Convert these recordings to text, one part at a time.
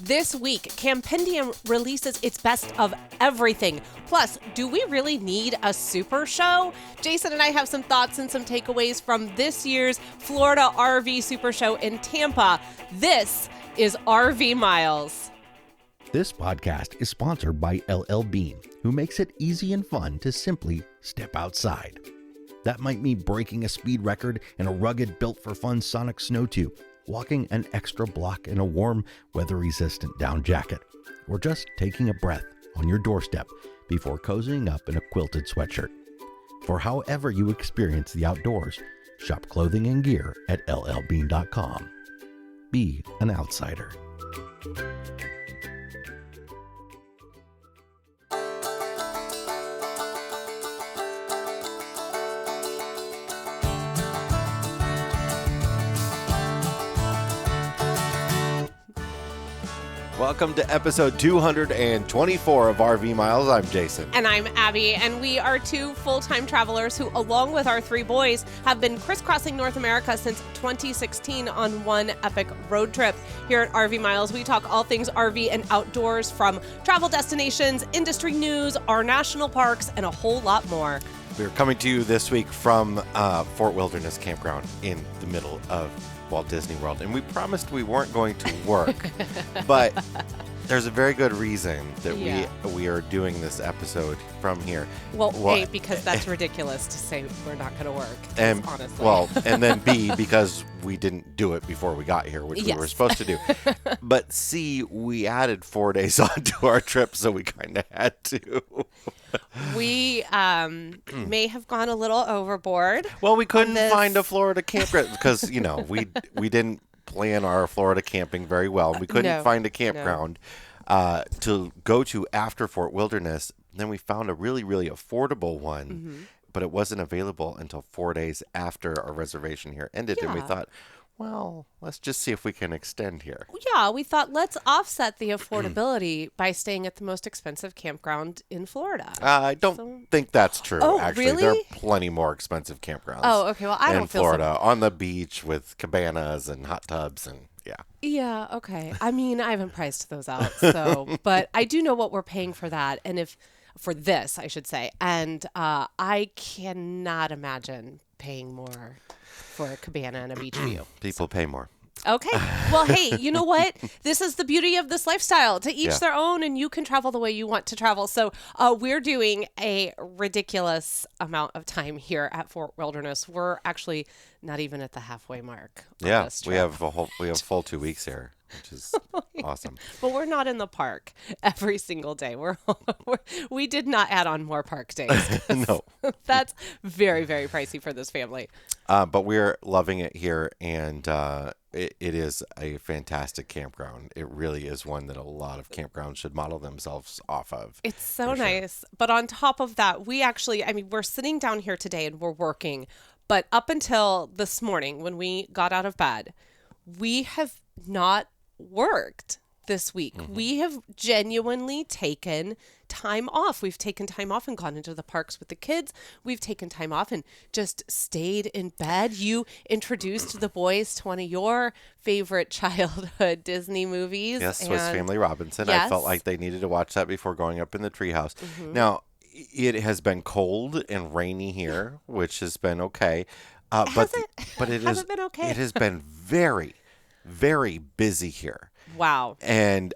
This week, Campendium releases its best of everything. Plus, do we really need a super show? Jason and I have some thoughts and some takeaways from this year's Florida RV SuperShow in Tampa. This is RV Miles. This podcast is sponsored by LL Bean, who makes it easy and fun to simply step outside. That might mean breaking a speed record in a rugged built-for-fun Sonic snow tube, walking an extra block in a warm, weather-resistant down jacket, or just taking a breath on your doorstep before cozying up in a quilted sweatshirt. For however you experience the outdoors, shop clothing and gear at llbean.com. Be an outsider. Welcome to episode 224 of RV Miles. I'm Jason. And I'm Abby, and we are two full-time travelers who, along with our three boys, have been crisscrossing North America since 2016 on one epic road trip. Here at RV Miles, we talk all things RV and outdoors, from travel destinations, industry news, our national parks, and a whole lot more. We're coming to you this week from Fort Wilderness Campground in the middle of Walt Disney World, and we promised we weren't going to work, but there's a very good reason that we are doing this episode from here. Well, A, because that's ridiculous to say we're not going to work, and honestly. Well, and then B, because we didn't do it before we got here, which we were supposed to do. But C, we added 4 days onto our trip, so we kind of had to. We may have gone a little overboard. Well, we couldn't find a Florida campground because, we didn't plan our Florida camping very well. We couldn't find a campground to go to after Fort Wilderness. Then we found a really, really affordable one, but it wasn't available until 4 days after our reservation here ended. And we thought, well, let's just see if we can extend here. Yeah, we thought let's offset the affordability by staying at the most expensive campground in Florida. I don't think that's true, actually. Really? There are plenty more expensive campgrounds. Oh, okay. Well, I don't feel in Florida, on the beach with cabanas and hot tubs and Yeah, okay. I mean, I haven't priced those out, but I do know what we're paying for that, and for this, I should say. And I cannot imagine paying more for a cabana and a beach view. People pay more. Okay. Well, hey, you know what? This is the beauty of this lifestyle. To each their own, and you can travel the way you want to travel. So we're doing a ridiculous amount of time here at Fort Wilderness. We're actually not even at the halfway mark. Yeah, we have a full 2 weeks here, which is awesome. But we're not in the park every single day. We did not add on more park days. No. That's very, very pricey for this family. But we're loving it here, and it is a fantastic campground. It really is one that a lot of campgrounds should model themselves off of. It's so nice. But on top of that, we're sitting down here today and we're working. But up until this morning, when we got out of bed, we have not worked this week. We have genuinely taken time off. We've taken time off and gone into the parks with the kids. We've taken time off and just stayed in bed. You introduced the boys to one of your favorite childhood Disney movies. Yes, Swiss Family Robinson. Yes. I felt like they needed to watch that before going up in the treehouse. Now, it has been cold and rainy here, which has been okay. But it has been okay. It has been very, very busy here. Wow. And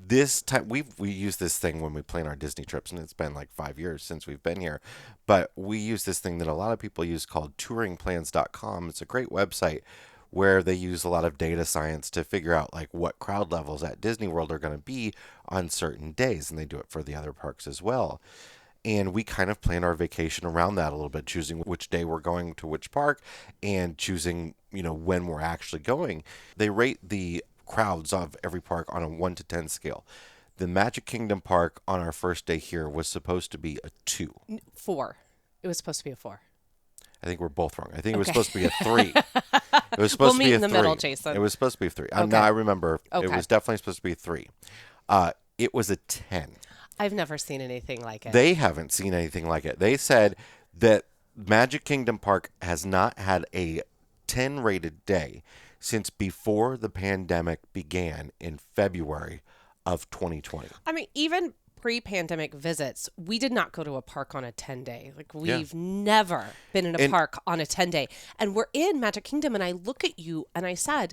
this time, we use this thing when we plan our Disney trips, and it's been like 5 years since we've been here. But we use this thing that a lot of people use called touringplans.com. It's a great website where they use a lot of data science to figure out like what crowd levels at Disney World are going to be on certain days. And they do it for the other parks as well. And we kind of plan our vacation around that a little bit, choosing which day we're going to which park and choosing, when we're actually going. They rate the crowds of every park on a 1 to 10 scale. The Magic Kingdom Park on our first day here was supposed to be a 2. 4. It was supposed to be a 4. I think we're both wrong. I think it was supposed to be a 3. It was supposed to be a 3. We'll meet in the middle, Jason. It was supposed to be a 3. Okay. Now I remember Okay. It was definitely supposed to be a 3. It was a 10. I've never seen anything like it. They haven't seen anything like it. They said that Magic Kingdom Park has not had a 10 rated day since before the pandemic began in February of 2020. I mean, even pre-pandemic visits, we did not go to a park on a 10-day. Like, we've never been in a park on a 10-day. And we're in Magic Kingdom, and I look at you and I said,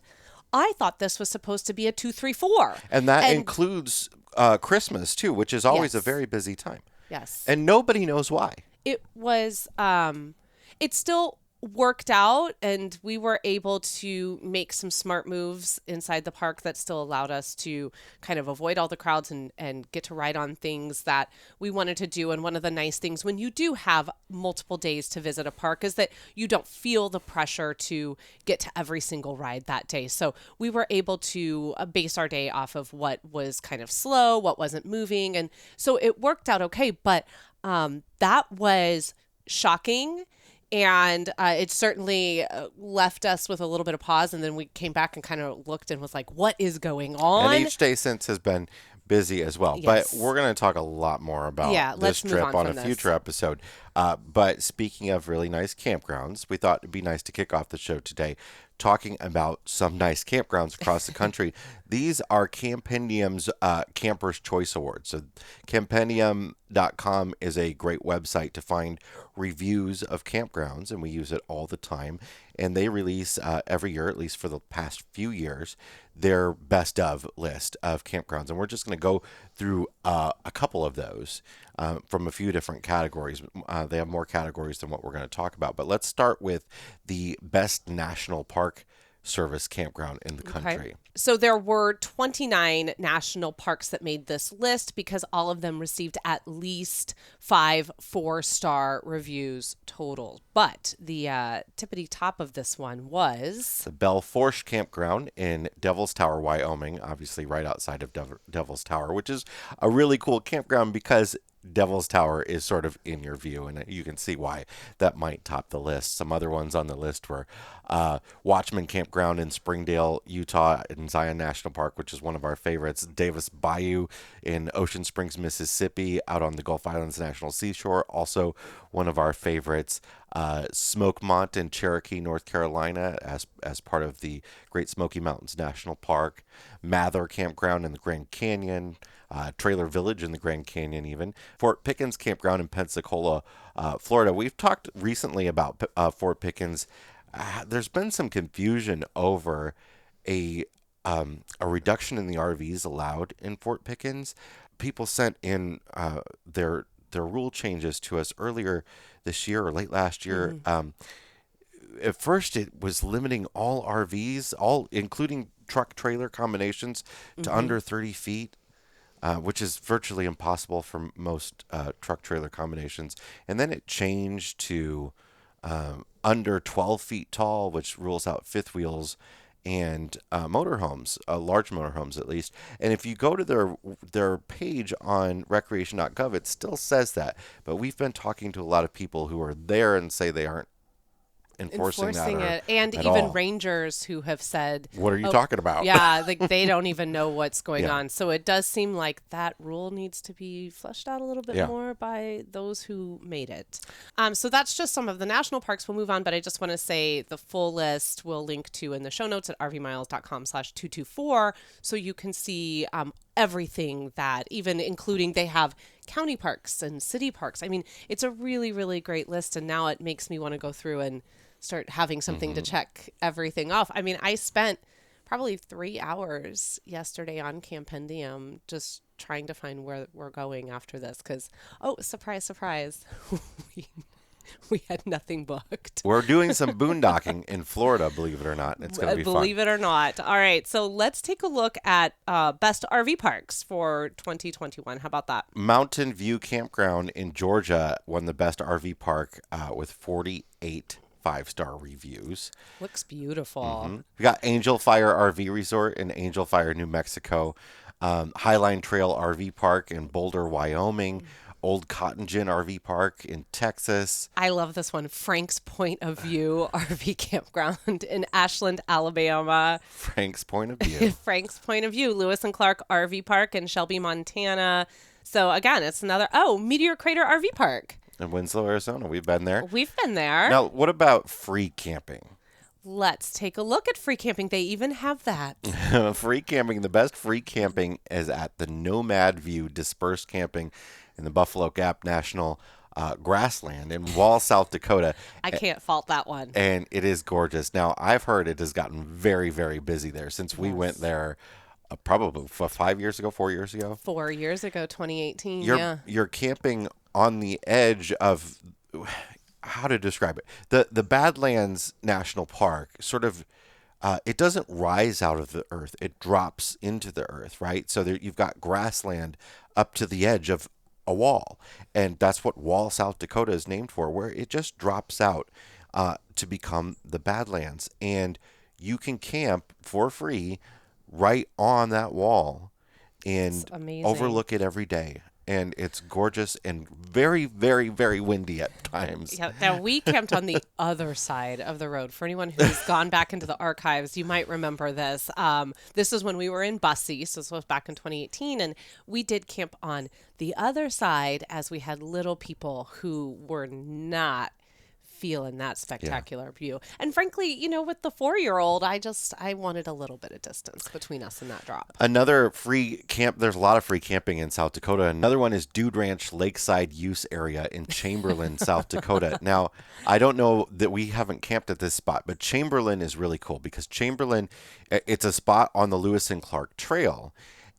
I thought this was supposed to be a 2, 3, 4. And that includes Christmas, too, which is always a very busy time. Yes. And nobody knows why. It was, it still worked out, and we were able to make some smart moves inside the park that still allowed us to kind of avoid all the crowds and get to ride on things that we wanted to do. And one of the nice things when you do have multiple days to visit a park is that you don't feel the pressure to get to every single ride that day. So we were able to base our day off of what was kind of slow, what wasn't moving. And so it worked out okay. But that was shocking. And it certainly left us with a little bit of pause. And then we came back and kind of looked and was like, what is going on? And each day since has been busy as well. Yes. But we're going to talk a lot more about this trip on a future episode. But speaking of really nice campgrounds, we thought it'd be nice to kick off the show today talking about some nice campgrounds across the country. These are Campendium's Camper's Choice Awards. So Campendium.com is a great website to find reviews of campgrounds, and we use it all the time. And they release every year, at least for the past few years, their best of list of campgrounds. And we're just going to go through a couple of those from a few different categories. They have more categories than what we're going to talk about. But let's start with the best national park service campground in the country. Okay. So there were 29 national parks that made this list because all of them received at least 5 4-star reviews total. But the tippity top of this one was the Belforsh campground in Devil's Tower, Wyoming, obviously right outside of Devil's Tower, which is a really cool campground because Devil's Tower is sort of in your view, and you can see why that might top the list. Some other ones on the list were Watchman Campground in Springdale, Utah, in Zion National Park, which is one of our favorites. Davis Bayou in Ocean Springs, Mississippi, out on the Gulf Islands National Seashore, also one of our favorites. Smokemont in Cherokee, North Carolina, as part of the Great Smoky Mountains National Park. Mather Campground in the Grand Canyon. Trailer Village in the Grand Canyon even. Fort Pickens Campground in Pensacola, Florida. We've talked recently about Fort Pickens. There's been some confusion over a reduction in the RVs allowed in Fort Pickens. People sent in their rule changes to us earlier this year or late last year. At first, it was limiting all RVs, including truck trailer combinations, to under 30 feet. Which is virtually impossible for most truck trailer combinations. And then it changed to under 12 feet tall, which rules out fifth wheels and motorhomes, large motorhomes at least. And if you go to their page on recreation.gov, it still says that. But we've been talking to a lot of people who are there and say they aren't enforcing it, and even all. Rangers who have said, what are you talking about? Yeah, like they don't even know what's going on. So it does seem like that rule needs to be fleshed out a little bit more by those who made it. So that's just some of the national parks. We'll move on, but I just want to say the full list we'll link to in the show notes at rvmiles.com/224, so you can see everything that, even including they have county parks and city parks. I mean, it's a really, really great list, and now it makes me want to go through and start having something to check everything off. I mean, I spent probably 3 hours yesterday on Campendium just trying to find where we're going after this because, surprise, surprise, we had nothing booked. We're doing some boondocking in Florida, believe it or not. It's going to be fun. Believe it or not. All right, so let's take a look at best RV parks for 2021. How about that? Mountain View Campground in Georgia won the best RV park with 48 5-star reviews. Looks beautiful. We got Angel Fire RV Resort in Angel Fire, New Mexico. Highline Trail RV Park in Boulder, Wyoming. Old Cotton Gin RV Park in Texas. I love this one. Frank's Point of View RV Campground in Ashland, Alabama. Frank's Point of View. Frank's Point of View. Lewis and Clark RV Park in Shelby, Montana. So again, it's another, Meteor Crater RV Park. In Winslow, Arizona. We've been there. We've been there. Now, what about free camping? Let's take a look at free camping. They even have that. Free camping, the best free camping is at the Nomad View Dispersed Camping in the Buffalo Gap National Grassland in Wall, South Dakota. I can't fault that one. And it is gorgeous. Now, I've heard it has gotten very, very busy there since we went there probably 5 years ago, 4 years ago. 4 years ago, 2018, You're camping on the edge of... How to describe it? The Badlands National Park sort of it doesn't rise out of the earth; it drops into the earth, right? So there, you've got grassland up to the edge of a wall, and that's what Wall, South Dakota is named for, where it just drops out to become the Badlands, and you can camp for free right on that wall and overlook it every day. And it's gorgeous and very, very, very windy at times. Yeah, now we camped on the other side of the road. For anyone who's gone back into the archives, you might remember this. This is when we were in Bussy, so this was back in 2018, and we did camp on the other side as we had little people who were not feeling that spectacular view. And frankly, you know, with the 4-year-old, I wanted a little bit of distance between us and that drop. Another free camp, there's a lot of free camping in South Dakota. Another one is Dude Ranch Lakeside Use Area in Chamberlain, South Dakota. Now, I don't know that we haven't camped at this spot, but Chamberlain is really cool because Chamberlain, it's a spot on the Lewis and Clark Trail.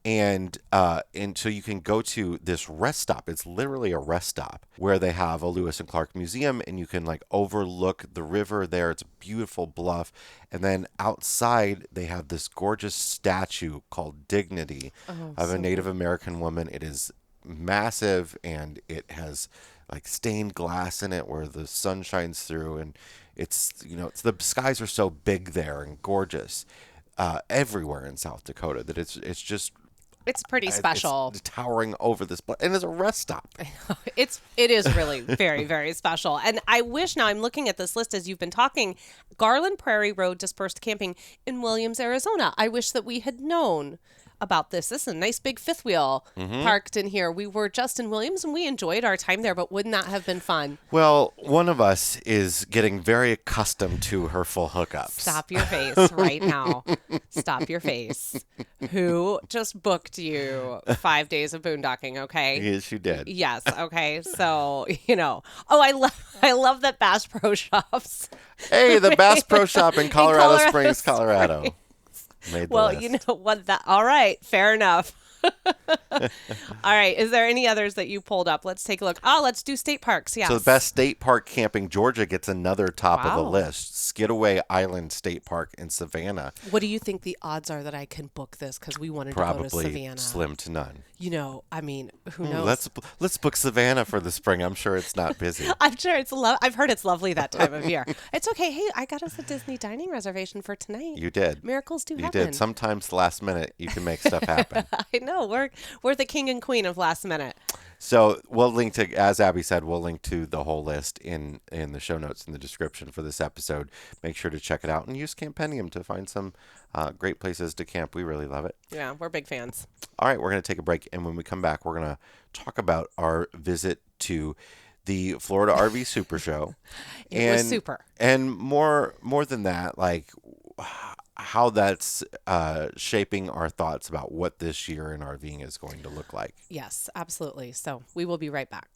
And so you can go to this rest stop. It's literally a rest stop where they have a Lewis and Clark museum, and you can like overlook the river there. It's a beautiful bluff. And then outside they have this gorgeous statue called Dignity of a Native American woman. It is massive, and it has like stained glass in it where the sun shines through, and it's, you know, the skies are so big there and gorgeous everywhere in South Dakota that it's just... It's pretty special. It's towering over this, and it's a rest stop. It is really very, very special. And I wish, now I'm looking at this list as you've been talking, Garland Prairie Road Dispersed Camping in Williams, Arizona. I wish that we had known about this. This is a nice big fifth wheel parked in here. We were just in Williams and we enjoyed our time there, but wouldn't that have been fun? Well, one of us is getting very accustomed to her full hookups. Stop your face right now. Stop your face. Who just booked you 5 days of boondocking, okay? Yes, you did. Yes, okay. So, you know. Oh, I love that Bass Pro Shops. Hey, the Bass Pro Shop in Colorado Springs, Colorado. Made the list. You know what? All right, fair enough. All right. Is there any others that you pulled up? Let's take a look. Oh, let's do state parks. Yeah. So the best state park camping, Georgia gets another top of the list. Skidaway Island State Park in Savannah. What do you think the odds are that I can book this? Because we wanted to go to Savannah. Probably slim to none. You know, I mean, who knows? Let's book Savannah for the spring. I'm sure it's not busy. I'm sure it's I've heard it's lovely that time of year. It's okay. Hey, I got us a Disney dining reservation for tonight. You did. Miracles do happen. You did. Sometimes last minute you can make stuff happen. I know. We're the king and queen of last minute. So we'll link to, as Abby said, we'll link to the whole list in the show notes in the description for this episode. Make sure to check it out and use Campendium to find some great places to camp. We really love it. Yeah, we're big fans. All right, we're going to take a break, and when we come back, we're going to talk about our visit to the Florida RV SuperShow. It was super. And more than that, like how that's shaping our thoughts about what this year in RVing is going to look like. Yes, absolutely. So we will be right back.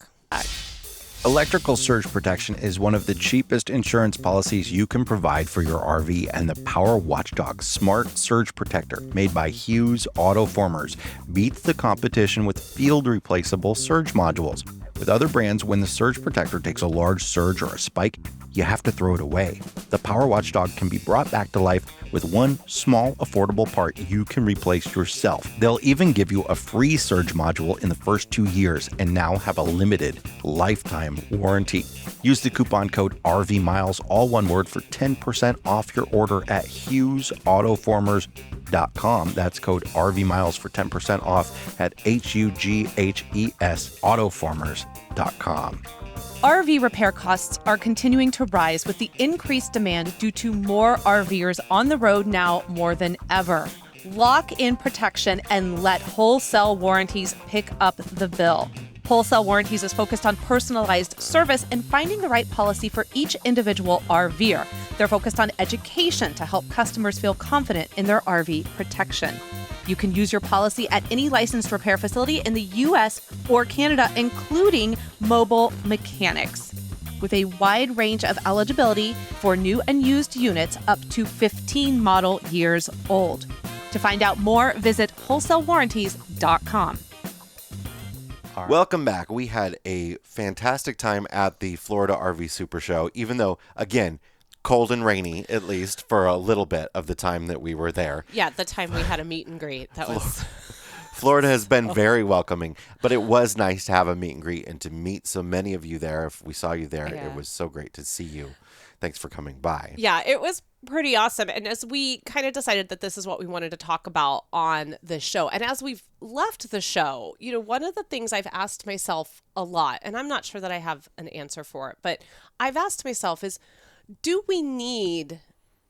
Electrical surge protection is one of the cheapest insurance policies you can provide for your RV, and the Power Watchdog Smart Surge Protector, made by Hugest Autoformers, beats the competition with field replaceable surge modules. With other brands, when the surge protector takes a large surge or a spike, you have to throw it away. The Power Watchdog can be brought back to life with one small, affordable part you can replace yourself. They'll even give you a free surge module in the first 2 years and now have a limited lifetime warranty. Use the coupon code RVMILES, all one word, for 10% off your order at HugesAutoformers.com. That's code RVMILES for 10% off at HUGHES Autoformers.com. RV repair costs are continuing to rise with the increased demand due to more RVers on the road now more than ever. Lock in protection and let wholesale warranties pick up the bill. Wholesale Warranties is focused on personalized service and finding the right policy for each individual RVer. They're focused on education to help customers feel confident in their RV protection. You can use your policy at any licensed repair facility in the U.S. or Canada, including mobile mechanics, with a wide range of eligibility for new and used units up to 15 model years old. To find out more, visit wholesalewarranties.com. Welcome back. We had a fantastic time at the Florida RV SuperShow, even though, again, cold and rainy, at least for a little bit of the time that we were there. Yeah, the time we had a meet and greet. That was... Florida has been very welcoming, but it was nice to have a meet and greet and to meet so many of you there. If we saw you there, It was so great to see you. Thanks for coming by. Yeah, it was pretty awesome. And as we kind of decided that this is what we wanted to talk about on the show, and as we've left the show, one of the things I've asked myself a lot, and I'm not sure that I have an answer for it, but I've asked myself is, do we need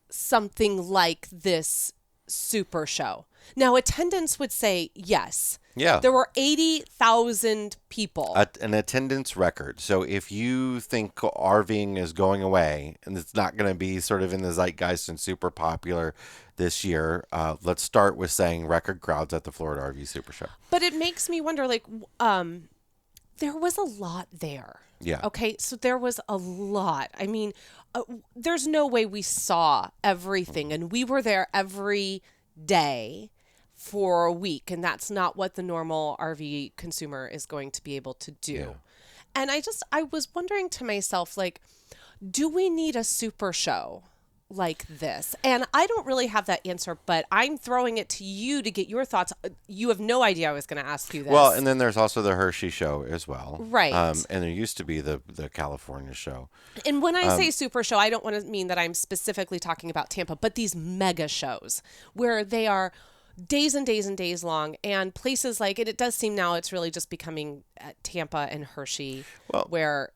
something like this super show? Now, attendance would say yes. Yeah. There were 80,000 people. An attendance record. So if you think RVing is going away and it's not going to be sort of in the zeitgeist and super popular this year, let's start with saying record crowds at the Florida RV SuperShow. But it makes me wonder, there was a lot there. Yeah. Okay, so there was a lot. I mean, there's no way we saw everything, and we were there every day for a week, and that's not what the normal RV consumer is going to be able to do. Yeah. And I was wondering to myself, do we need a super show like this? And I don't really have that answer, but I'm throwing it to you to get your thoughts. You have no idea I was going to ask you this. Well, and then there's also the Hershey show as well. Right. And there used to be the California show. And when I say super show, I don't want to mean that I'm specifically talking about Tampa, but these mega shows where they are days and days and days long, and places like it does seem now it's really just becoming Tampa and Hershey, where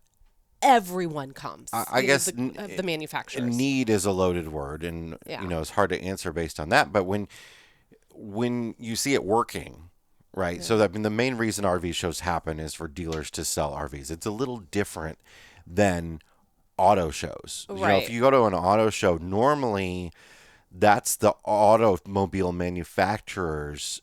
everyone comes. I guess the manufacturers. Need is a loaded word, and it's hard to answer based on that. But when you see it working, right? Yeah. So the main reason RV shows happen is for dealers to sell RVs. It's a little different than auto shows. Right. If you go to an auto show, normally that's the automobile manufacturers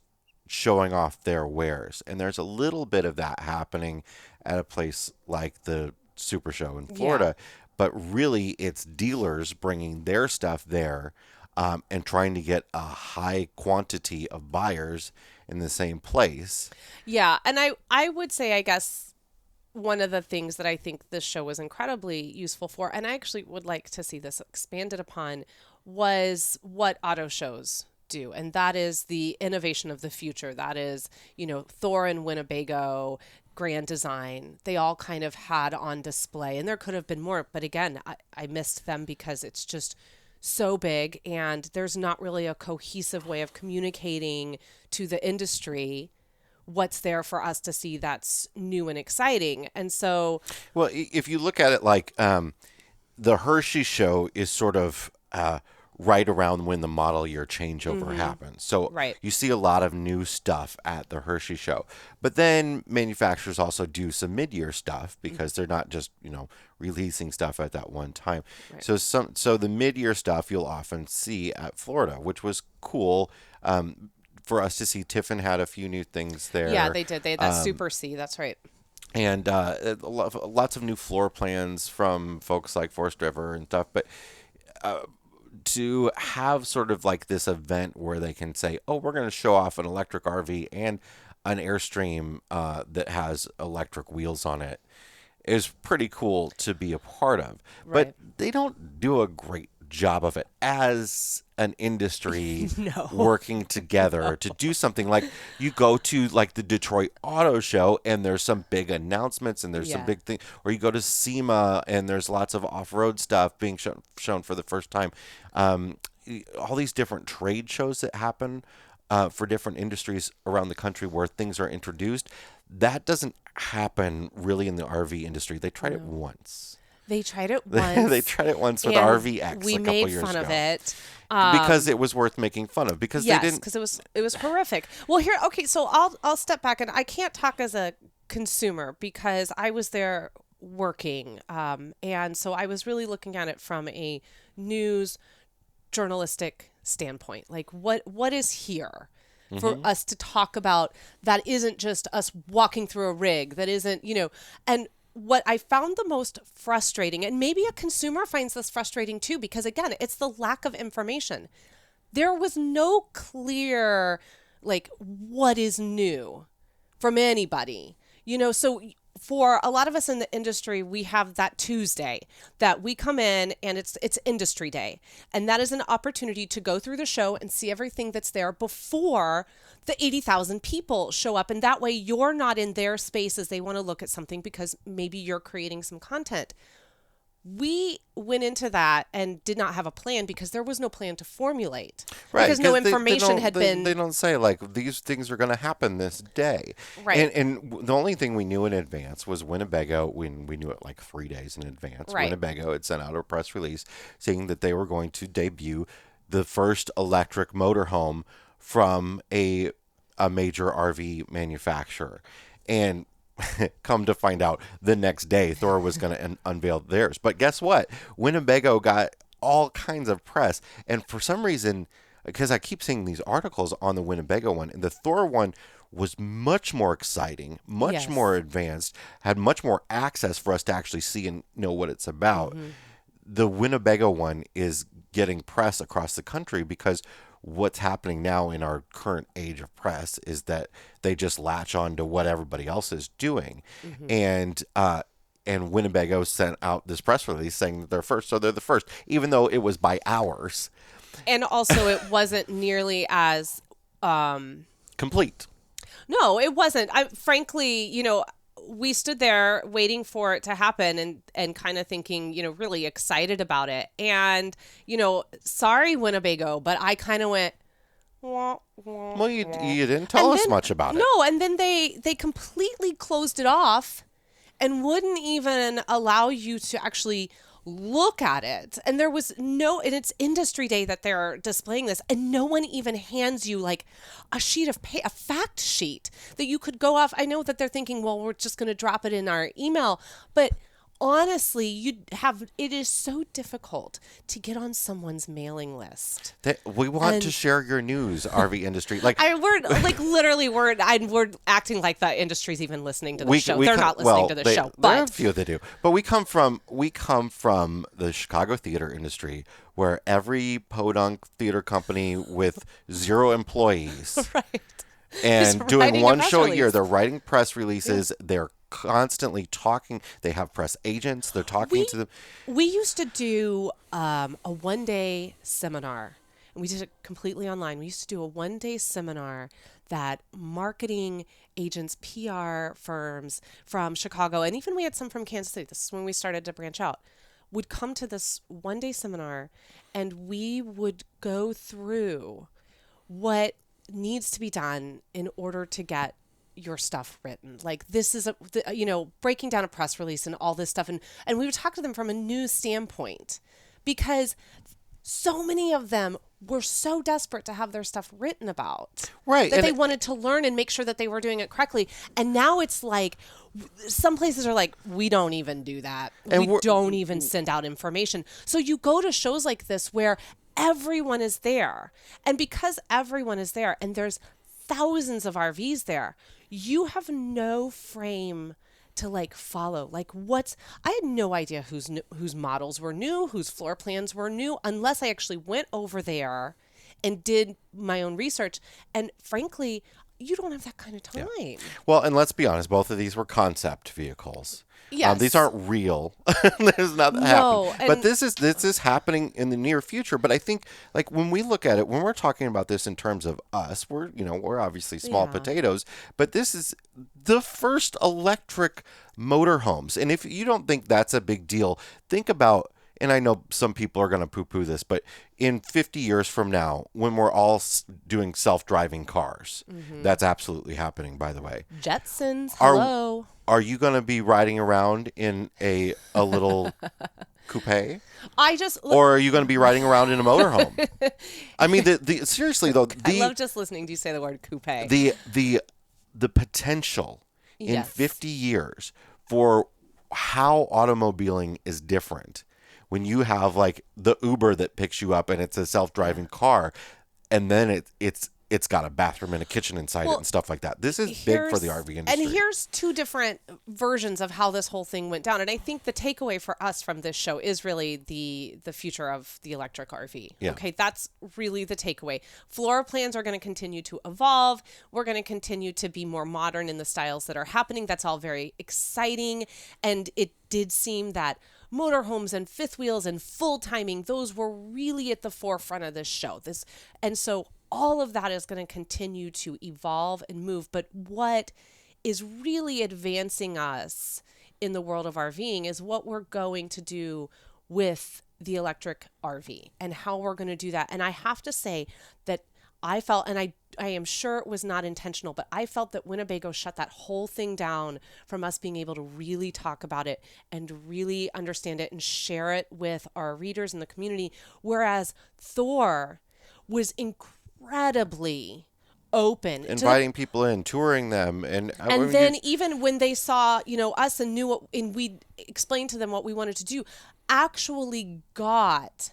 showing off their wares, and there's a little bit of that happening at a place like the Super Show in Florida, but really it's dealers bringing their stuff there and trying to get a high quantity of buyers in the same place. Yeah, and I would say, I guess, one of the things that I think this show was incredibly useful for, and I actually would like to see this expanded upon, was what auto shows do. And that is the innovation of the future. That is, Thor and Winnebago, Grand Design, they all kind of had on display, and there could have been more, but again, I missed them because it's just so big and there's not really a cohesive way of communicating to the industry what's there for us to see that's new and exciting. And so, well, if you look at it like the Hershey show is sort of right around when the model year changeover happens. So you see a lot of new stuff at the Hershey show. But then manufacturers also do some mid-year stuff because they're not just, releasing stuff at that one time. Right. So the mid-year stuff you'll often see at Florida, which was cool for us to see. Tiffin had a few new things there. Yeah, they did. They had that Super C. That's right. And lots of new floor plans from folks like Forest River and stuff. But to have sort of like this event where they can say, oh, we're going to show off an electric RV and an Airstream that has electric wheels on it is pretty cool to be a part of. Right. But they don't do a great job of it as an industry working together to do something. Like you go to like the Detroit Auto Show and there's some big announcements and there's some big thing, or you go to SEMA and there's lots of off-road stuff being shown for the first time. All these different trade shows that happen for different industries around the country where things are introduced, that doesn't happen really in the RV industry. They tried it once. They tried it once. They tried it once with RVX a couple years ago. We made fun of it. Because it was worth making fun of. Because they didn't. Because it was horrific. Well, so I'll step back, and I can't talk as a consumer because I was there working. And so I was really looking at it from a news journalistic standpoint. Like what is here for us to talk about that isn't just us walking through a rig, that isn't, and what I found the most frustrating, and maybe a consumer finds this frustrating too, because again, it's the lack of information. There was no clear, like, what is new from anybody, so for a lot of us in the industry, we have that Tuesday that we come in and it's industry day. And that is an opportunity to go through the show and see everything that's there before the 80,000 people show up. And that way you're not in their space as they want to look at something because maybe you're creating some content. We went into that and did not have a plan because there was no plan to formulate. Right. Because no information had been... They don't say, like, these things are going to happen this day. Right. And the only thing we knew in advance was Winnebago, when we knew it like 3 days in advance. Right. Winnebago had sent out a press release saying that they were going to debut the first electric motorhome from a major RV manufacturer. And come to find out the next day Thor was going to unveil theirs. But guess what? Winnebago got all kinds of press. And for some reason, because I keep seeing these articles on the Winnebago one, and the Thor one was much more exciting, much more advanced, had much more access for us to actually see and know what it's about. The Winnebago one is getting press across the country because what's happening now in our current age of press is that they just latch on to what everybody else is doing. And Winnebago sent out this press release saying that they're first, so they're the first, even though it was by hours. And also it wasn't nearly as... complete. No, it wasn't. Frankly, we stood there waiting for it to happen and kind of thinking, really excited about it. And, sorry, Winnebago, but I kind of went, wah, wah, Well, you wah. didn't tell And us then- much about it. No, and then they completely closed it off and wouldn't even allow you to actually look at it. And there was and it's industry day that they're displaying this, and no one even hands you like a sheet of a fact sheet that you could go off. I know that they're thinking, well, we're just going to drop it in our email, but honestly, it is so difficult to get on someone's mailing list. We want to share your news, RV industry. Like we're acting like the industry's even listening to the show. They're not listening to the show. There are a But few that do. But we come from the Chicago theater industry, where every podunk theater company with 0 employees right. and Is doing writing a one press show a release. year, they're writing press releases. They're constantly talking. They have press agents. They're talking to them. We used to do a one-day seminar, and we did it completely online. We used to do a one-day seminar that marketing agents, PR firms from Chicago, and even we had some from Kansas City, this is when we started to branch out, would come to this one-day seminar, and we would go through what needs to be done in order to get your stuff written. Like, this is breaking down a press release and all this stuff. And we would talk to them from a news standpoint, because so many of them were so desperate to have their stuff written about, Right. that they wanted to learn and make sure that they were doing it correctly. And now it's like, some places are like, we don't even do that. And we don't even send out information. So you go to shows like this where everyone is there. And because everyone is there and there's thousands of RVs there, you have no frame to like follow. Like, I had no idea whose models were new, whose floor plans were new, unless I actually went over there and did my own research. And frankly, you don't have that kind of time. Yeah. Well, and let's be honest, both of these were concept vehicles. Yes. These aren't real. There's nothing happening. But this is happening in the near future. But I think, like, when we look at it, when we're talking about this in terms of us, we're obviously small potatoes, but this is the first electric motorhomes. And if you don't think that's a big deal, think about, and I know some people are going to poo-poo this, but in 50 years from now, when we're all doing self-driving cars, that's absolutely happening, by the way. Jetsons, hello. Are you going to be riding around in a little coupe? Or are you going to be riding around in a motorhome? I mean, seriously though, I love just listening to you say the word coupe. The potential in Yes. 50 years for how automobiling is different. When you have like the Uber that picks you up and it's a self-driving car, and then it's got a bathroom and a kitchen inside it Well, and stuff like that. This is big for the RV industry. And here's two different versions of how this whole thing went down. And I think the takeaway for us from this show is really the future of the electric RV. Yeah. Okay, that's really the takeaway. Floor plans are going to continue to evolve. We're going to continue to be more modern in the styles that are happening. That's all very exciting. And it did seem that motorhomes and fifth wheels and full timing, those were really at the forefront of this show. And so all of that is going to continue to evolve and move. But what is really advancing us in the world of RVing is what we're going to do with the electric RV and how we're going to do that. And I have to say that I felt, and I am sure it was not intentional, but I felt that Winnebago shut that whole thing down from us being able to really talk about it and really understand it and share it with our readers in the community. Whereas Thor was incredibly open, Inviting people in, touring them, and then even when they saw, us and knew what, and we explained to them what we wanted to do, actually got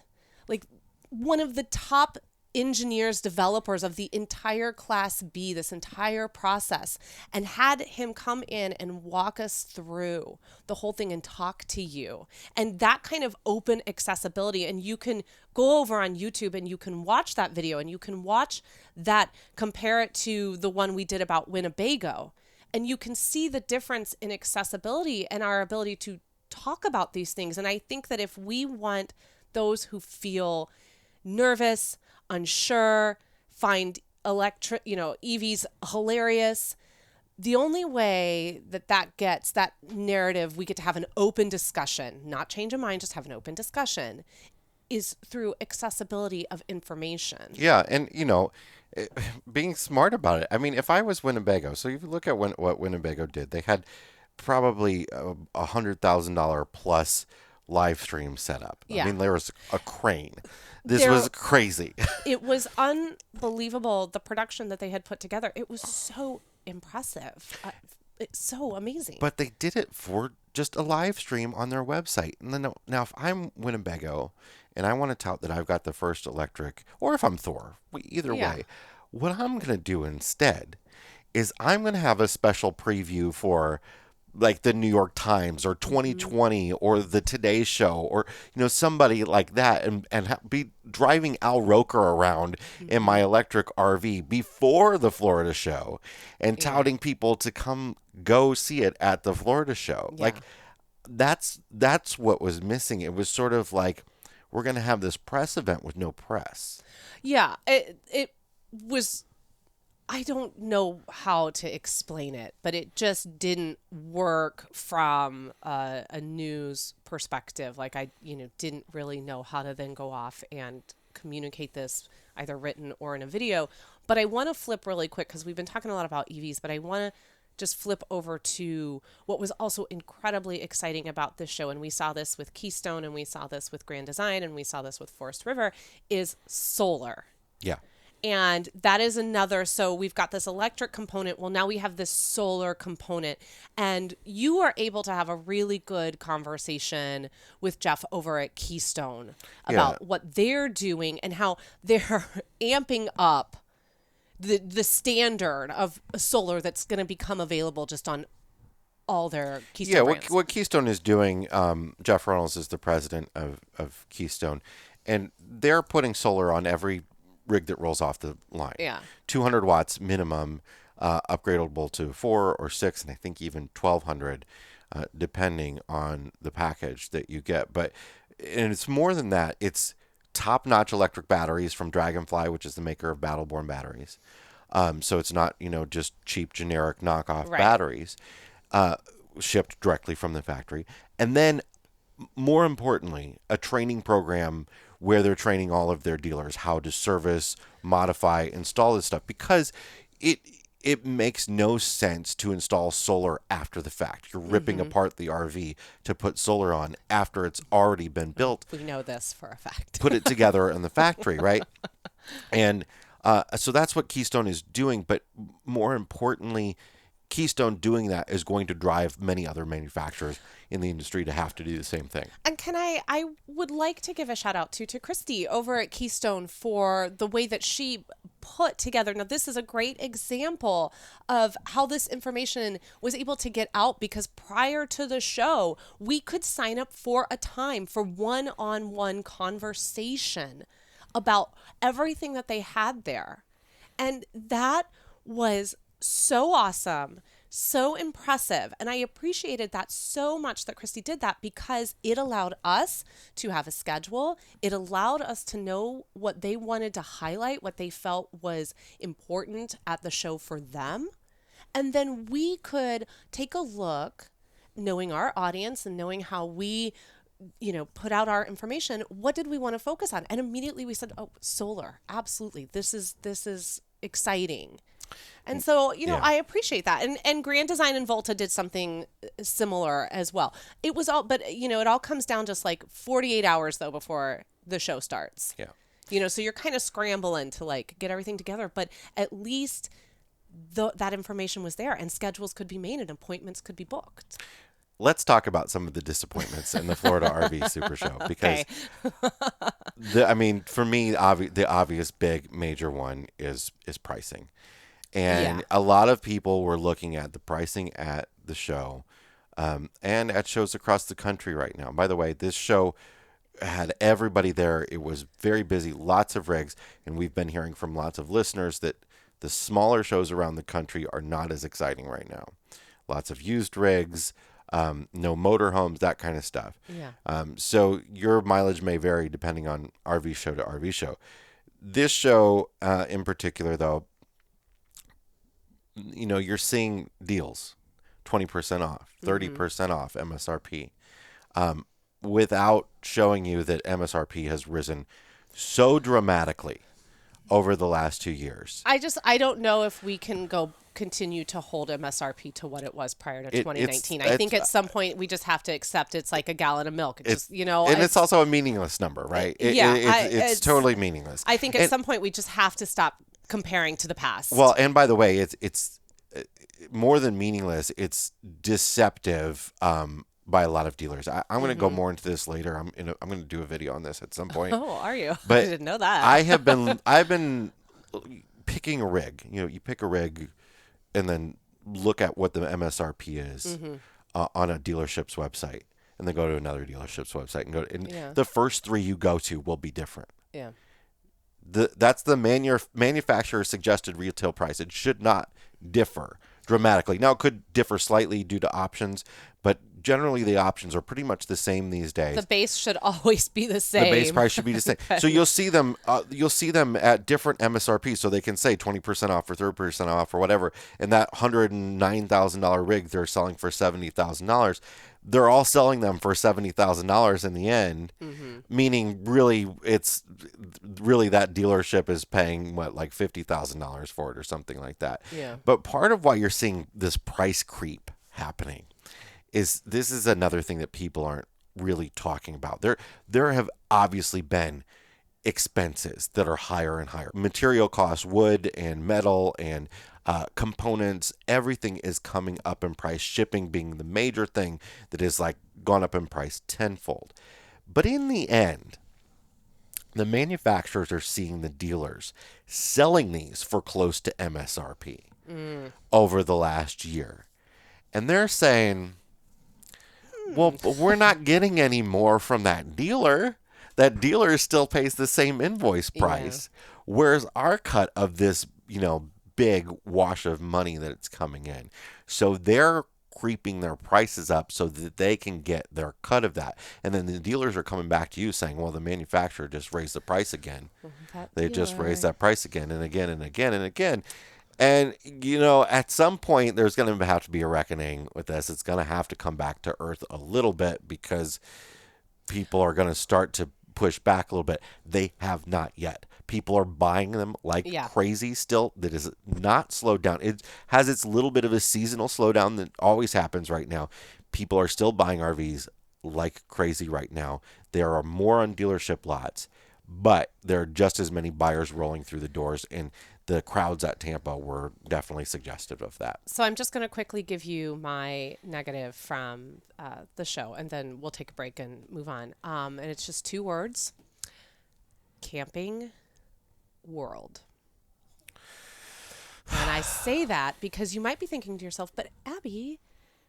like one of the top engineers, developers of the entire Class B, this entire process, and had him come in and walk us through the whole thing and talk to you. And that kind of open accessibility. And you can go over on YouTube and you can watch that video and you can watch that, compare it to the one we did about Winnebago. And you can see the difference in accessibility and our ability to talk about these things. And I think that if we want those who feel nervous, unsure, find EVs hilarious, the only way that gets that narrative, we get to have an open discussion, not change of mind, just have an open discussion, is through accessibility of information. Yeah, and being smart about it. I mean, if I was Winnebago, so if you look at what Winnebago did, they had probably $100,000 plus live stream setup. Yeah. I mean, there was a crane. This was crazy. It was unbelievable, the production that they had put together. It was so impressive. It's so amazing. But they did it for just a live stream on their website. And then now, if I'm Winnebago and I want to tout that I've got the first electric, or if I'm Thor, either way, what I'm going to do instead is I'm going to have a special preview for like the New York Times or 2020 or the Today Show or somebody like that, and be driving Al Roker around in my electric RV before the Florida show and touting people to come go see it at the Florida show. Like that's what was missing. It was sort of like, we're going to have this press event with no press. Yeah, it was, I don't know how to explain it, but it just didn't work from a news perspective. Like I, didn't really know how to then go off and communicate this either written or in a video. But I want to flip really quick because we've been talking a lot about EVs, but I want to just flip over to what was also incredibly exciting about this show. And we saw this with Keystone and we saw this with Grand Design and we saw this with Forest River, is solar. Yeah. And that is another, so we've got this electric component. Well, now we have this solar component. And you are able to have a really good conversation with Jeff over at Keystone about what they're doing and how they're amping up the standard of solar that's going to become available just on all their Keystone brands. What Keystone is doing, Jeff Reynolds is the president of Keystone, and they're putting solar on every rig that rolls off the line. Yeah. 200 watts minimum, upgradable to 4 or 6, and I think even 1200, depending on the package that you get. And it's more than that. It's top-notch electric batteries from Dragonfly, which is the maker of Battleborn batteries. So it's not, just cheap, generic knockoff batteries, shipped directly from the factory. And then, more importantly, a training program where they're training all of their dealers how to service, modify, install this stuff, because it makes no sense to install solar after the fact. You're ripping apart the RV to put solar on after it's already been built. We know this for a fact. Put it together in the factory, right? And so that's what Keystone is doing. But more importantly, Keystone doing that is going to drive many other manufacturers in the industry to have to do the same thing. And I would like to give a shout out to Christy over at Keystone for the way that she put together. Now, this is a great example of how this information was able to get out, because prior to the show, we could sign up for a time for one-on-one conversation about everything that they had there. And that was so awesome, so impressive. And I appreciated that so much that Christy did that, because it allowed us to have a schedule. It allowed us to know what they wanted to highlight, what they felt was important at the show for them. And then we could take a look, knowing our audience and knowing how we put out our information. What did we want to focus on? And immediately we said, oh, solar. Absolutely. This is exciting. And so, I appreciate that. And Grand Design and Volta did something similar as well. It was all, but it all comes down just like 48 hours though before the show starts. Yeah. So you're kind of scrambling to like get everything together, but at least that information was there, and schedules could be made and appointments could be booked. Let's talk about some of the disappointments in the Florida RV Super Show, because for me, the obvious big major one is pricing. And a lot of people were looking at the pricing at the show and at shows across the country right now. By the way, this show had everybody there. It was very busy, lots of rigs, and we've been hearing from lots of listeners that the smaller shows around the country are not as exciting right now. Lots of used rigs, no motorhomes, that kind of stuff. Yeah. So your mileage may vary depending on RV show to RV show. This show in particular, though, you're seeing deals, 20% off, 30% off MSRP, without showing you that MSRP has risen so dramatically over the last 2 years. I don't know if we can continue to hold MSRP to what it was prior to 2019. I think at some point we just have to accept it's like a gallon of milk. And it's also a meaningless number, right? It's totally meaningless. I think at some point we just have to stop comparing to the past. Well, and by the way, it's more than meaningless. It's deceptive by a lot of dealers. I'm going to go more into this later. I'm going to do a video on this at some point. Oh, are you? But I didn't know that. I've been picking a rig. You pick a rig and then look at what the MSRP is on a dealership's website, and then go to another dealership's website and the first three you go to will be different. Yeah. That's the manufacturer's suggested retail price. It should not differ dramatically. Now, it could differ slightly due to options, but generally the options are pretty much the same these days. The base should always be the same. The base price should be the same. So you'll see them at different MSRP, so they can say 20% off or 30% off or whatever. And that $109,000 rig they're selling for $70,000. They're all selling them for $70,000 in the end, meaning really that dealership is paying like $50,000 for it or something like that. Yeah. But part of why you're seeing this price creep happening is this is another thing that people aren't really talking about. There have obviously been expenses that are higher and higher. Material costs, wood and metal and components, everything is coming up in price, shipping being the major thing that is like gone up in price tenfold. But in the end, the manufacturers are seeing the dealers selling these for close to MSRP over the last year. And they're saying, well, we're not getting any more from that dealer. That dealer still pays the same invoice price. Yeah. Whereas our cut of this, big wash of money that it's coming in. So they're creeping their prices up so that they can get their cut of that. And then the dealers are coming back to you saying, well, the manufacturer just raised the price again. They just raised that price again and again and again and again. And, at some point, there's going to have to be a reckoning with this. It's going to have to come back to earth a little bit because people are going to start to push back a little bit. They have not yet. People are buying them like crazy still. That is not slowed down. It has its little bit of a seasonal slowdown that always happens right now. People are still buying RVs like crazy right now. There are more on dealership lots, but there are just as many buyers rolling through the doors, and the crowds at Tampa were definitely suggestive of that. So I'm just going to quickly give you my negative from the show, and then we'll take a break and move on. And it's just 2 words: Camping World. And I say that because you might be thinking to yourself, but Abby,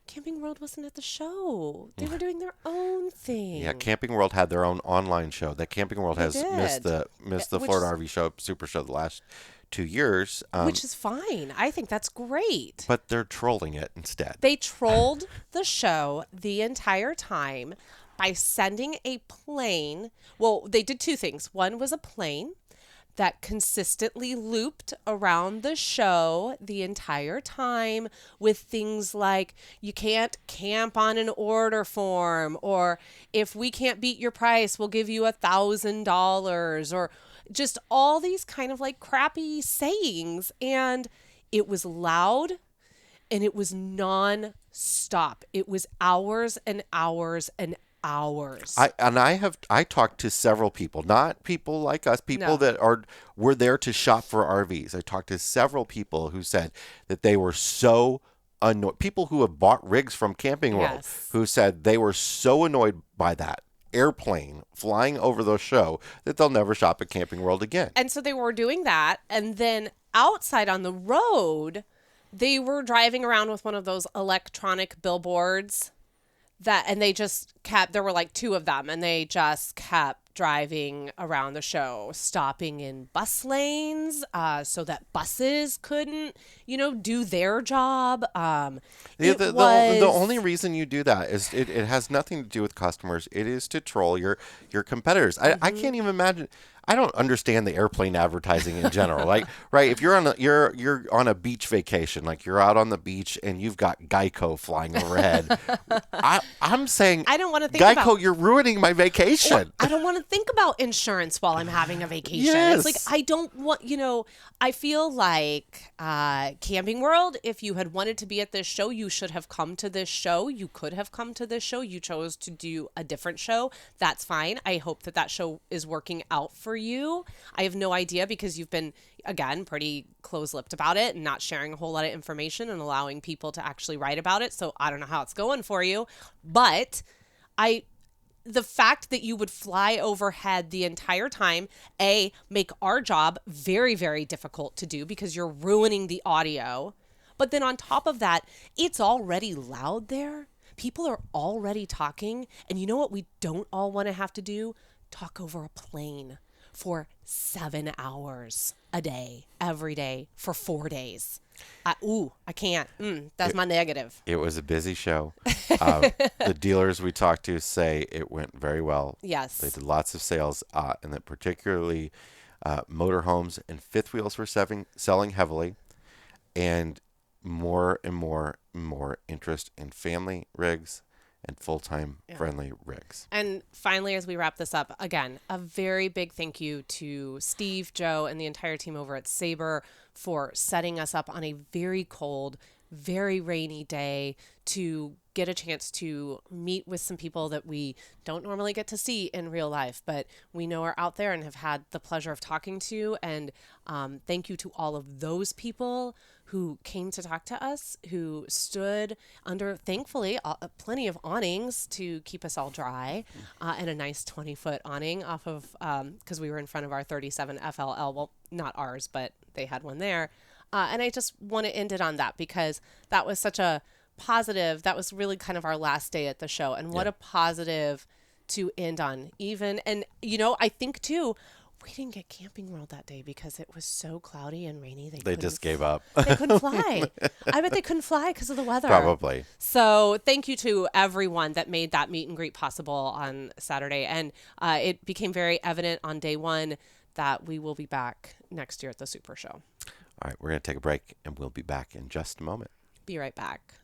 Camping World wasn't at the show. They were doing their own thing. Yeah, Camping World had their own online show. That Camping World has missed the Florida RV SuperShow the last 2 years. Which is fine. I think that's great. But they're trolling it instead. They trolled the show the entire time by sending a plane. Well, they did 2 things. One was a plane that consistently looped around the show the entire time with things like, you can't camp on an order form, or if we can't beat your price, we'll give you $1,000, or just all these kind of like crappy sayings. And it was loud and it was non-stop. It was hours and hours and hours. I talked to several people, not people like us, people that were there to shop for RVs. I talked to several people who said that they were so annoyed. People who have bought rigs from Camping World, who said they were so annoyed by that airplane flying over the show that they'll never shop at Camping World again. And so they were doing that, and then outside on the road, they were driving around with one of those electronic billboards. And they just kept, there were like 2 of them, and they just kept driving around the show, stopping in bus lanes so that buses couldn't, do their job. The only reason you do that is it has nothing to do with customers. It is to troll your competitors. I can't even imagine. I don't understand the airplane advertising in general. Like, right, if you're on a beach vacation, like you're out on the beach and you've got Geico flying overhead, I'm saying, I don't want to think Geico, about, you're ruining my vacation. I don't want to think about insurance while I'm having a vacation. Yes. It's like, I don't want, I feel like Camping World, if you had wanted to be at this show, you should have come to this show. You could have come to this show. You chose to do a different show. That's fine. I hope that show is working out for you. I have no idea, because you've been, again, pretty close-lipped about it and not sharing a whole lot of information and allowing people to actually write about it. So I don't know how it's going for you, but the fact that you would fly overhead the entire time, make our job very, very difficult to do because you're ruining the audio. But then on top of that, it's already loud there. People are already talking. And you know what we don't all want to have to do? Talk over a plane for 7 hours a day, every day, for 4 days. I can't. That's my negative. It was a busy show. The dealers we talked to say it went very well. Yes. They did lots of sales, and that particularly motorhomes and fifth wheels were selling heavily, and more and more and more interest in family rigs and full-time friendly rigs. And finally, as we wrap this up, again, a very big thank you to Steve, Joe, and the entire team over at Sabre for setting us up on a very cold, very rainy day to get a chance to meet with some people that we don't normally get to see in real life, but we know are out there and have had the pleasure of talking to. And thank you to all of those people who came to talk to us, who stood under, thankfully, plenty of awnings to keep us all dry, and a nice 20-foot awning off of, because we were in front of our 37 FLL. Well, not ours, but they had one there. And I just want to end it on that, because that was such a positive. That was really kind of our last day at the show. And what a positive to end on. And, I think, too, we didn't get Camping World that day because it was so cloudy and rainy. They just gave up. They couldn't fly. I bet they couldn't fly because of the weather. Probably. So thank you to everyone that made that meet and greet possible on Saturday. And it became very evident on day one that we will be back next year at the Super Show. All right, we're going to take a break, and we'll be back in just a moment. Be right back.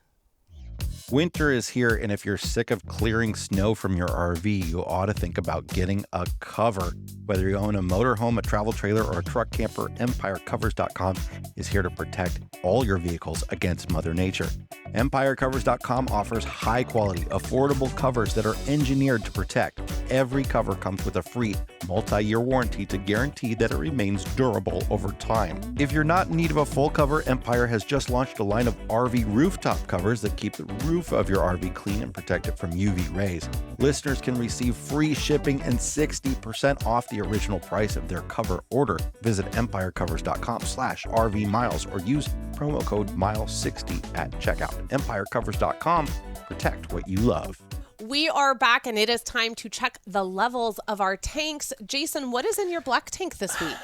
Winter is here, and if you're sick of clearing snow from your RV, you ought to think about getting a cover. Whether you own a motorhome, a travel trailer, or a truck camper, EmpireCovers.com is here to protect all your vehicles against Mother Nature. EmpireCovers.com offers high-quality, affordable covers that are engineered to protect every cover comes with a free multi-year warranty to guarantee that it remains durable over time. If you're not in need of a full cover, Empire has just launched a line of RV rooftop covers that keep the roof of your RV clean and protect it from UV rays. Listeners can receive free shipping and 60% off the original price of their cover order. Visit EmpireCovers.com/RVMiles or use promo code MILES60 at checkout. EmpireCovers.com. Protect what you love. We are back, and it is time to check the levels of our tanks. Jason, what is in your black tank this week?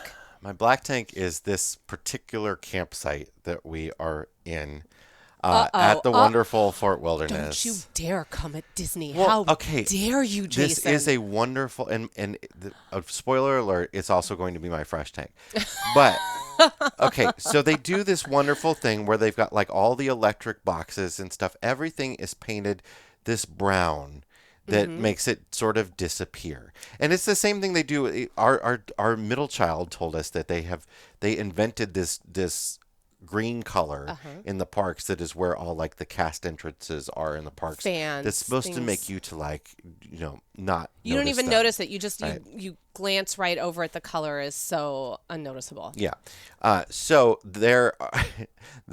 My black tank is this particular campsite that we are in at the wonderful Fort Wilderness. Don't you dare come at Disney. Well, How dare you, Jason? This is a wonderful, and spoiler alert, it's also going to be my fresh tank. But, okay, so they do this wonderful thing where they've got like all the electric boxes and stuff. Everything is painted this brown that makes it sort of disappear. And it's the same thing they do. Our middle child told us that they invented this green color in the parks that is where all like the cast entrances are in the parks. Fans, that's supposed to things. make you to like, not You don't even them. notice it. You just, Right. you glance right over it. The color is so unnoticeable. Yeah. So there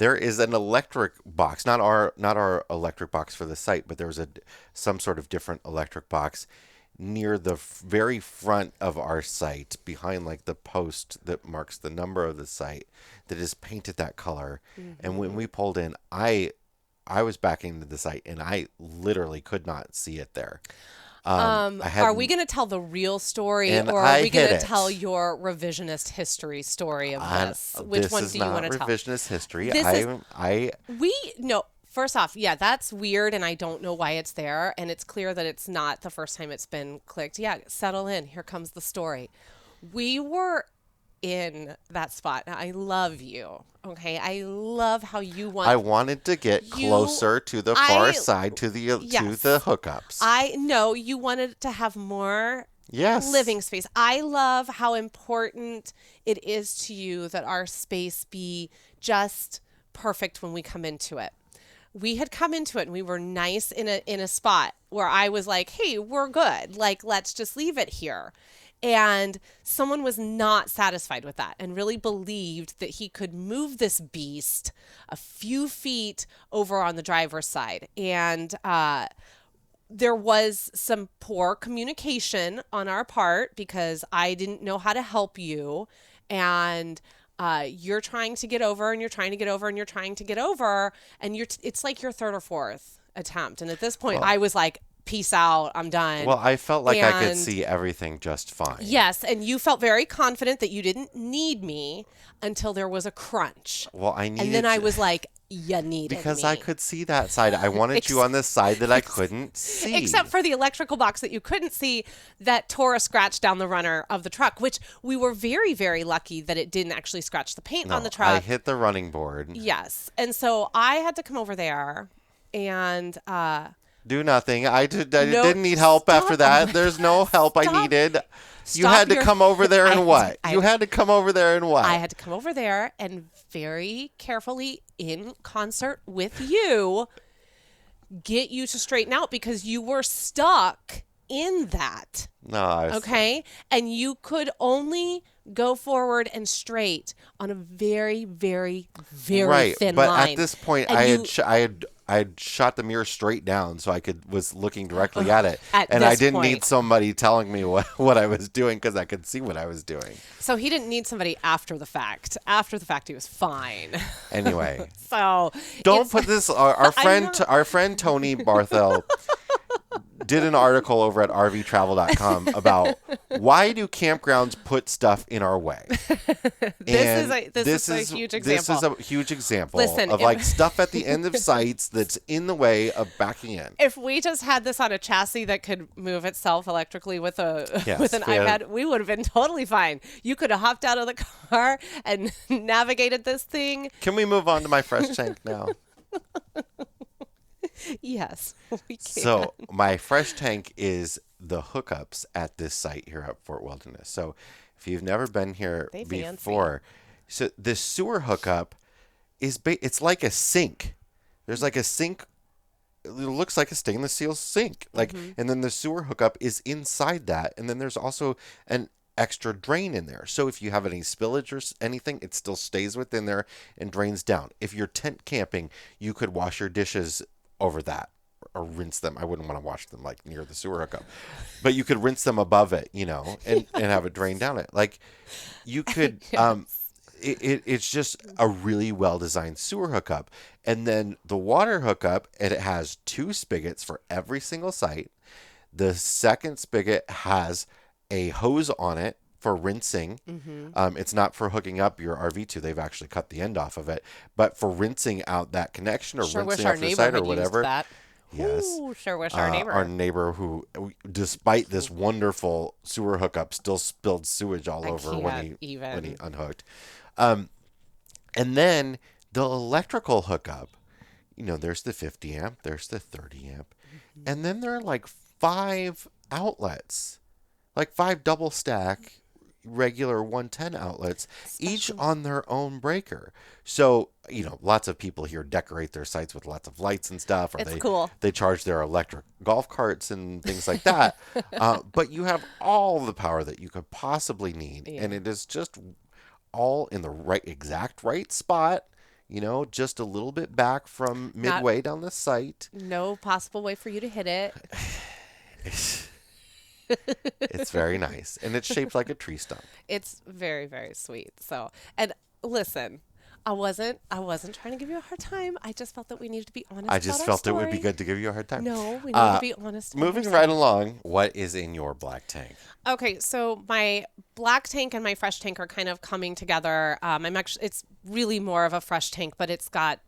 is an electric box, not our electric box for the site, but there was some sort of different electric box near the very front of our site, behind like the post that marks the number of the site, that is painted that color. And when we pulled in, I was backing into the site and I literally could not see it there. Are we going to tell the real story, And or are I we going to hit it. tell your revisionist history story of this? Which one do you want to tell? This is not revisionist history. This I First off, yeah, that's weird, and I don't know why it's there, and it's clear that it's not the first time it's been clicked. Yeah, settle in. Here comes the story. We were in that spot. Now, I love you, okay? I love how you want... I wanted to get closer to the far side, to the Yes. to the hookups. I know you wanted to have more Yes. living space. I love how important it is to you that our space be just perfect when we come into it. We had come into it and we were nice in a spot where I was like, hey, we're good. Like, let's just leave it here. And someone was not satisfied with that and really believed that he could move this beast a few feet over on the driver's side. And there was some poor communication on our part because I didn't know how to help you. And you're trying to get over and you're trying to get over and you're trying to get over. And it's like your third or fourth attempt. And at this point, I was like, peace out, I'm done. Well, I felt like I could see everything just fine. Yes, and you felt very confident that you didn't need me until there was a crunch. Well, I needed... And then I was like, you needed because me. I could see that side. I wanted you on the side that I couldn't see. Except for the electrical box that you couldn't see that tore a scratch down the runner of the truck, which we were very, very lucky that it didn't actually scratch the paint on the truck. I hit the running board. Yes. And so I had to come over there and... do nothing. I didn't need help after that. There's no help I needed. You had to come over there and what? You had to come over there and what? I had to come over there and very carefully, in concert with you, get you to straighten out because you were stuck in that. No. Okay? And you could only go forward and straight on a very, very, very thin line. But at this point, I had shot the mirror straight down so I was looking directly at it. And I didn't need somebody telling me what I was doing because I could see what I was doing. So he didn't need somebody after the fact. After the fact, he was fine. Anyway. So don't put this... Our friend Tony Barthel did an article over at RVTravel.com about why do campgrounds put stuff in our way. This is a huge example. This is a huge example Listen, of like stuff at the end of sites that's in the way of backing in. If we just had this on a chassis that could move itself electrically with an iPad, we would have been totally fine. You could have hopped out of the car and navigated this thing. Can we move on to my fresh tank now? Yes, we can. So my fresh tank is the hookups at this site here at Fort Wilderness. So if you've never been here before, so the sewer hookup is it's like a sink. There's like a sink it looks like a stainless steel sink. Like, and then the sewer hookup is inside that. And then there's also an extra drain in there. So if you have any spillage or anything, it still stays within there and drains down. If you're tent camping, you could wash your dishes over that or rinse them. I wouldn't want to wash them like near the sewer hookup, but you could rinse them above it, you know, and have it drain down it. Like you could, it's just a really well-designed sewer hookup. And then the water hookup, it has 2 spigots for every single site. The second spigot has a hose on it for rinsing. It's not for hooking up your RV to. They've actually cut the end off of it. But for rinsing out that connection or rinsing off the site or whatever. Yes. Ooh, sure wish our neighbor. Our neighbor who, despite this wonderful sewer hookup, still spilled sewage all over when he unhooked. And then the electrical hookup, you know, there's the 50 amp, there's the 30 amp, and then there are like 5 outlets, like 5 double stack regular 110 outlets, each on their own breaker. So, you know, lots of people here decorate their sites with lots of lights and stuff, or they charge their electric golf carts and things like that. But you have all the power that you could possibly need, and it is just all in the exact right spot, you know, just a little bit back from midway down the site. No possible way for you to hit it. It's very nice, and it's shaped like a tree stump. It's very, very sweet. So, and listen, I wasn't trying to give you a hard time. I just felt that we needed to be honest. I just felt it would be good to give you a hard time. No, we need to be honest. Moving right along, what is in your black tank? Okay, so my black tank and my fresh tank are kind of coming together. It's really more of a fresh tank, but it's got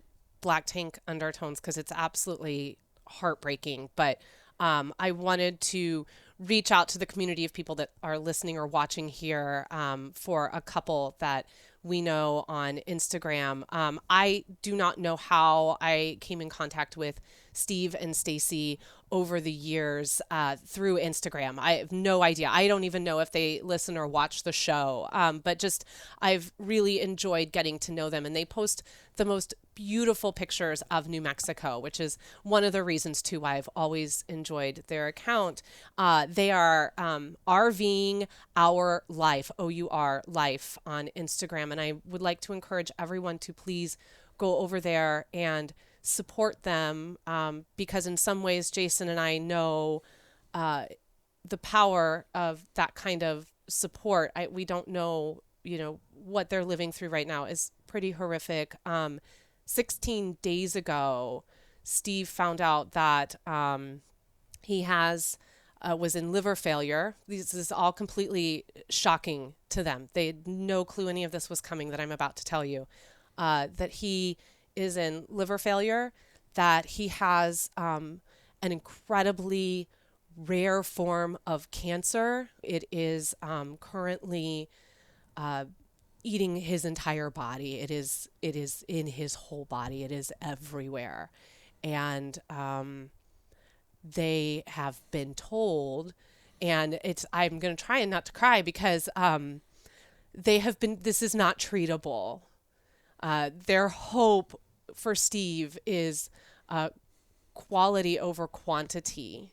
black tank undertones because it's absolutely heartbreaking. But I wanted to reach out to the community of people that are listening or watching here for a couple that we know on Instagram. I do not know how I came in contact with Steve and Stacy over the years through Instagram. I have no idea. I don't even know if they listen or watch the show. But just I've really enjoyed getting to know them, and they post the most beautiful pictures of New Mexico, which is one of the reasons too why I've always enjoyed their account. They are RVing Our Life, OUR Life on Instagram, and I would like to encourage everyone to please go over there and support them because in some ways Jason and I know the power of that kind of support. We don't know, you know, what they're living through right now is pretty horrific. 16 days ago, Steve found out that he was in liver failure. This is all completely shocking to them. They had no clue any of this was coming that I'm about to tell you. That he is in liver failure, that he has an incredibly rare form of cancer. It is currently eating his entire body. It is in his whole body. It is everywhere. And they have been told, and I'm going to try and not to cry because this is not treatable. Their hope for Steve is quality over quantity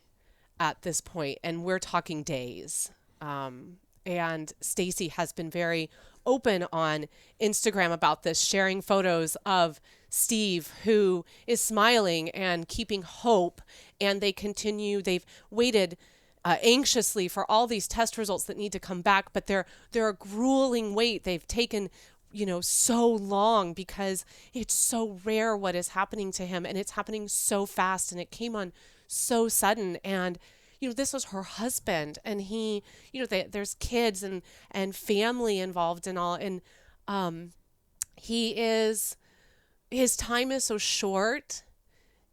at this point, and we're talking days. And Stacy has been very open on Instagram about this, sharing photos of Steve, who is smiling and keeping hope. And they've waited anxiously for all these test results that need to come back, but they're a grueling wait. They've taken, so long because it's so rare what is happening to him, and it's happening so fast, and it came on so sudden. And this was her husband, and he, there's kids and family involved and all. And his time is so short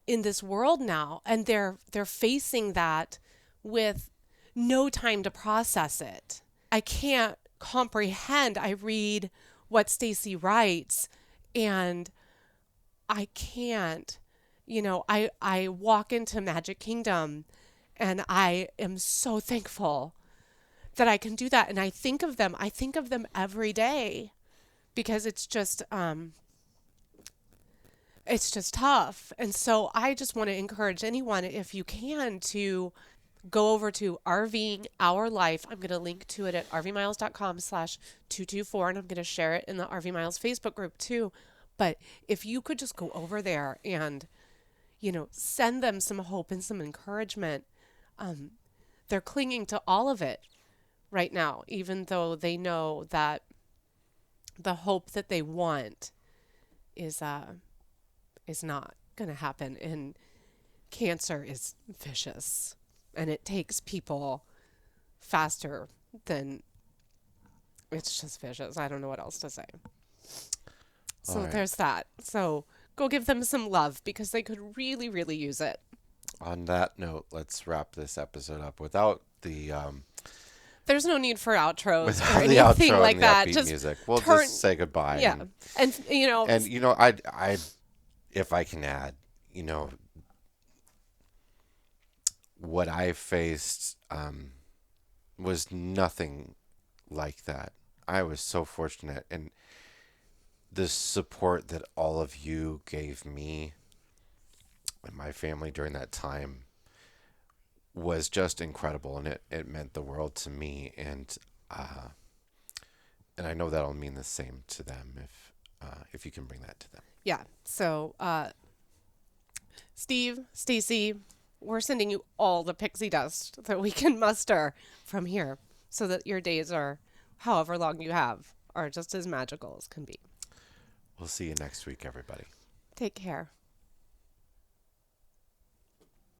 in this world now, and they're facing that with no time to process it. I can't comprehend. I read what Stacy writes, and I can't, I walk into Magic Kingdom, and I am so thankful that I can do that. And I think of them every day, because it's just, it's just tough. And so I just want to encourage anyone, if you can, to go over to RVing Our Life. I'm going to link to it at rvmiles.com/224, and I'm going to share it in the RV Miles Facebook group too. But if you could just go over there and, send them some hope and some encouragement. They're clinging to all of it right now, even though they know that the hope that they want is not going to happen. And cancer is vicious, and it takes people faster than, it's just vicious. I don't know what else to say. So All right. There's that. So go give them some love, because they could really, really use it. On that note, let's wrap this episode up without the There's no need for outros without or the anything outro like and the that. upbeat Just music. We'll turn- just say goodbye. Yeah. And I if I can add, what I faced was nothing like that. I was so fortunate, and the support that all of you gave me and my family during that time was just incredible, and it meant the world to me, and I know that'll mean the same to them if you can bring that to them. Yeah. So, Steve, Stacy, we're sending you all the pixie dust that we can muster from here, so that your days, are however long you have, are just as magical as can be. We'll see you next week, everybody. Take care.